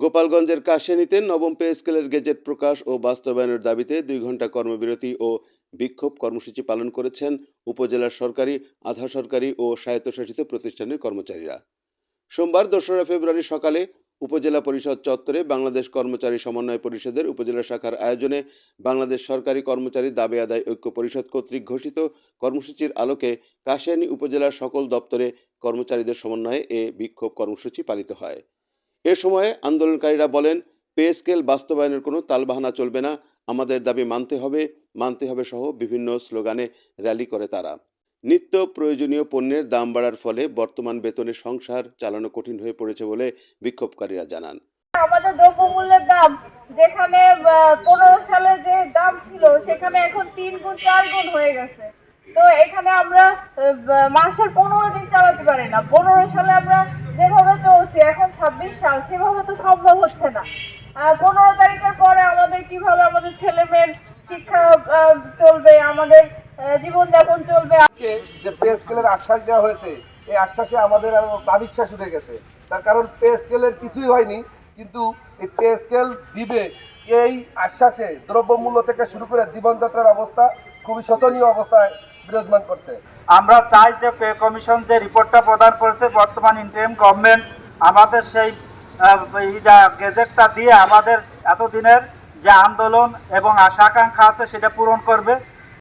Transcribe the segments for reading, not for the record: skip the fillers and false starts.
গোপালগঞ্জের কাশিয়ানীতে নবম পে স্কেলের গেজেট প্রকাশ ও বাস্তবায়নের দাবিতে 2 ঘণ্টা কর্মবিরতি ও বিক্ষোভ কর্মসূচি পালন করেছেন উপজেলার সরকারি, আধা সরকারি ও স্বায়ত্তশাসিত প্রতিষ্ঠানের কর্মচারীরা। সোমবার 2রা ফেব্রুয়ারি সকালে উপজেলা পরিষদ চত্বরে বাংলাদেশ কর্মচারী সমন্বয় পরিষদের উপজেলা শাখার আয়োজনে বাংলাদেশ সরকারি কর্মচারী দাবি আদায় ঐক্য পরিষদ কর্তৃক ঘোষিত কর্মসূচির আলোকে কাশিয়ানী উপজেলার সকল দপ্তরে কর্মচারীদের সমন্বয়ে এ বিক্ষোভ কর্মসূচি পালিত হয়। এ সময়ে আন্দোলনকারীরা বলেন, পে স্কেল বাস্তবায়নের কোনো তালবাহানা চলবে না, আমাদের দাবি মানতে হবে সহ বিভিন্ন স্লোগানে র্যালি করে তারা। নিত্য প্রয়োজনীয় পণ্যের দাম বাড়ার ফলে বর্তমান বেতনে সংসার চালানো কঠিন হয়ে পড়েছে বলে বিক্ষোভকারীরা জানান। আমাদের দ্রব্যমূল্যের দাম যেখানে 15 সালে যে দাম ছিল সেখানে এখন 3 গুণ 4 গুণ হয়ে গেছে। তো এখানে আমরা মাসের 15 দিন চালাতে পারি না। 15 সালে আমরা যেভাবে চলছি এখন 26 সাল, সেভাবে তো সম্ভব হচ্ছে না। 15 তারিখের পরে আমাদের কিভাবে আমাদের ছেলে মেয়ের শিক্ষা চলবে, আমাদের জীবনযাপন চলবে। যে পে স্কেলের আশ্বাস দেওয়া হয়েছে, এই আশ্বাসে আমাদের আরো অবিশ্বাস উঠে গেছে। তার কারণ পে স্কেলের কিছুই হয়নি, কিন্তু এই পে স্কেল দিবে এই আশ্বাসে দ্রব্যমূল্য থেকে শুরু করে জীবনযাত্রার অবস্থা খুবই শোচনীয় অবস্থায় বিরাজমান করছে। আমরা চাই যে পে কমিশন যে রিপোর্টটা প্রদান করেছে বর্তমান ইন্টারিম গভর্নমেন্ট আমাদের সেই গেজেটটা দিয়ে আমাদের এতদিনের যে আন্দোলন এবং আশা আকাঙ্ক্ষা আছে সেটা পূরণ করবে।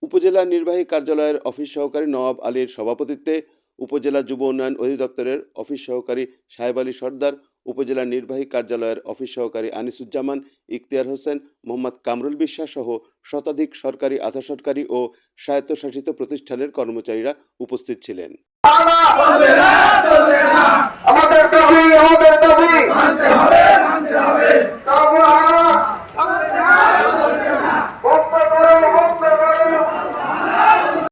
উপজেলা নির্বাহী কার্যালয়ের অফিস সহকারী নওয়াব আলীর সভাপতিত্বে উপজেলা যুব উন্নয়ন অধিদপ্তরের অফিস সহকারী সাহেব আলী সর্দার, উপজেলা নির্বাহী কার্যালয়ের অফিস সহকারী আনিসুজ্জামান, ইখতিয়ার হোসেন, মোহাম্মদ কামরুল বিশ্বাস সহ শতাধিক সরকারি, আধা সরকারি ও স্বায়ত্তশাসিত প্রতিষ্ঠানের কর্মচারীরা উপস্থিত ছিলেন। আমাদের দাবি